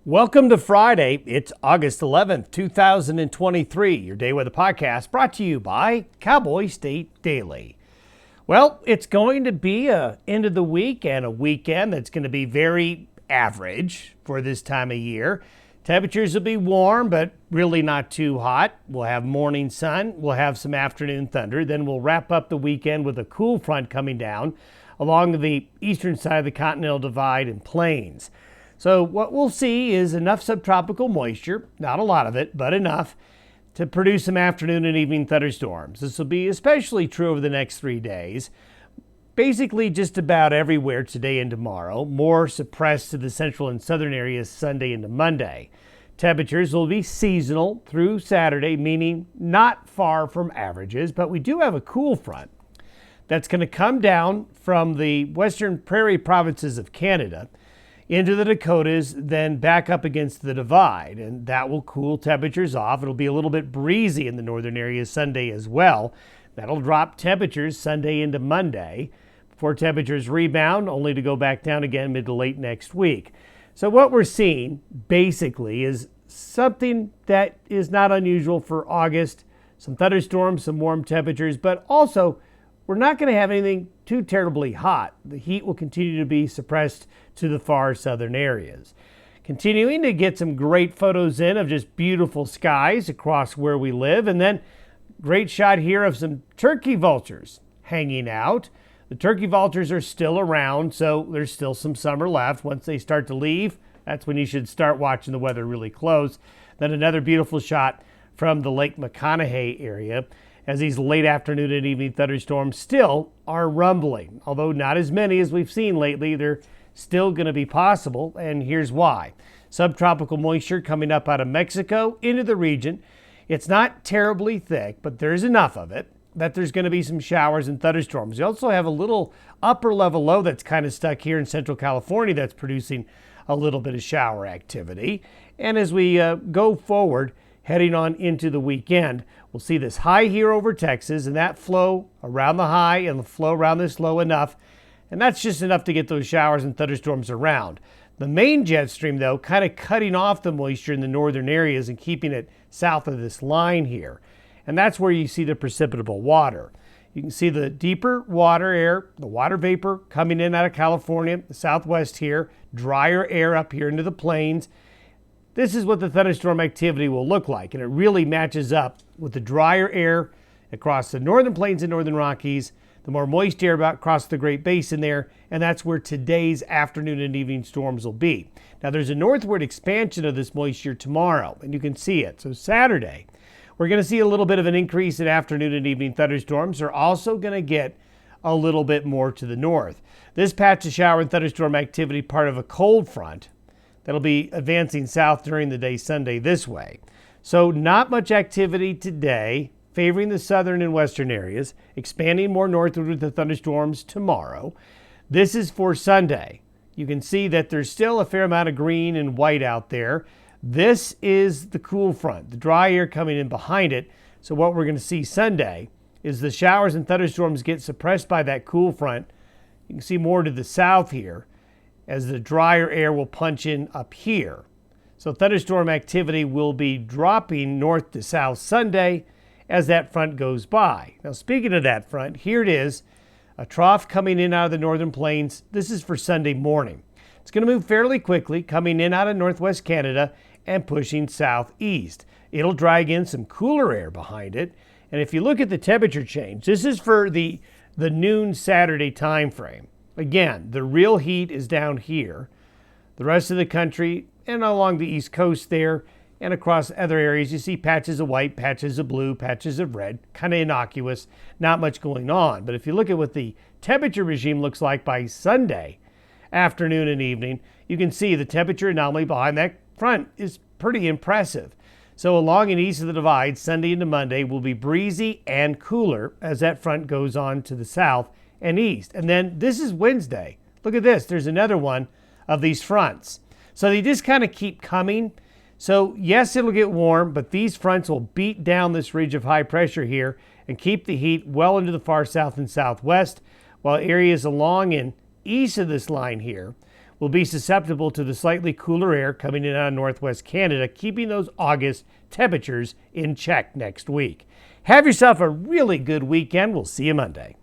Welcome to Friday. It's August 11th, 2023. Your Day Weather Podcast brought to you by Cowboy State Daily. Well, it's going to be a end of the week and a weekend that's going to be very average for this time of year. Temperatures will be warm, but really not too hot. We'll have morning sun. We'll have some afternoon thunder. Then we'll wrap up the weekend with a cool front coming down along the eastern side of the Continental Divide and Plains. So what we'll see is enough subtropical moisture, not a lot of it, but enough to produce some afternoon and evening thunderstorms. This will be especially true over the next 3 days. Basically just about everywhere today and tomorrow, more suppressed to the central and southern areas Sunday into Monday. Temperatures will be seasonal through Saturday, meaning not far from averages, but we do have a cool front that's going to come down from the western prairie provinces of Canada into the Dakotas, then back up against the divide, and that will cool temperatures off. It'll be a little bit breezy in the northern areas Sunday as well. That'll drop temperatures Sunday into Monday before temperatures rebound, only to go back down again mid to late next week. So what we're seeing basically is something that is not unusual for August. Some thunderstorms, some warm temperatures, but also we're not going to have anything too terribly hot. The heat will continue to be suppressed to the far southern areas. Continuing to get some great photos in of just beautiful skies across where we live. And then great shot here of some turkey vultures hanging out. The turkey vultures are still around, so there's still some summer left. Once they start to leave, that's when you should start watching the weather really close. Then another beautiful shot from the Lake McConaughey area, as these late afternoon and evening thunderstorms still are rumbling. Although not as many as we've seen lately, they're still going to be possible, and here's why. Subtropical moisture coming up out of Mexico into the region. It's not terribly thick, but there's enough of it that there's going to be some showers and thunderstorms. You also have a little upper level low that's kind of stuck here in central California that's producing a little bit of shower activity. And as we go forward, heading on into the weekend, we'll see this high here over Texas and that flow around the high and the flow around this low enough. And that's just enough to get those showers and thunderstorms around. The main jet stream, though, kind of cutting off the moisture in the northern areas and keeping it south of this line here. And that's where you see the precipitable water. You can see the deeper water air, the water vapor coming in out of California, the southwest here, drier air up here into the plains. This is what the thunderstorm activity will look like, and it really matches up with the drier air across the northern plains and northern Rockies, the more moist air across the Great Basin there, and that's where today's afternoon and evening storms will be. Now, there's a northward expansion of this moisture tomorrow, and you can see it. So Saturday, we're going to see a little bit of an increase in afternoon and evening thunderstorms. They're also going to get a little bit more to the north. This patch of shower and thunderstorm activity, part of a cold front, that'll be advancing south during the day Sunday this way. So not much activity today, favoring the southern and western areas, expanding more northward with the thunderstorms tomorrow. This is for Sunday. You can see that there's still a fair amount of green and white out there. This is the cool front, the dry air coming in behind it. So what we're going to see Sunday is the showers and thunderstorms get suppressed by that cool front. You can see more to the south here, as the drier air will punch in up here. So thunderstorm activity will be dropping north to south Sunday as that front goes by. Now, speaking of that front, here it is, a trough coming in out of the northern plains. This is for Sunday morning. It's going to move fairly quickly, coming in out of northwest Canada and pushing southeast. It'll drag in some cooler air behind it. And if you look at the temperature change, this is for the noon Saturday time frame. Again, the real heat is down here. The rest of the country and along the east coast there and across other areas, you see patches of white, patches of blue, patches of red, kind of innocuous, not much going on. But if you look at what the temperature regime looks like by Sunday afternoon and evening, you can see the temperature anomaly behind that front is pretty impressive. So along and east of the divide, Sunday into Monday will be breezy and cooler as that front goes on to the south and east. And then this is Wednesday. Look at this. There's another one of these fronts. So they just kind of keep coming. So yes, it'll get warm, but these fronts will beat down this ridge of high pressure here and keep the heat well into the far south and southwest, while areas along and east of this line here will be susceptible to the slightly cooler air coming in out of northwest Canada, keeping those August temperatures in check next week. Have yourself a really good weekend. We'll see you Monday.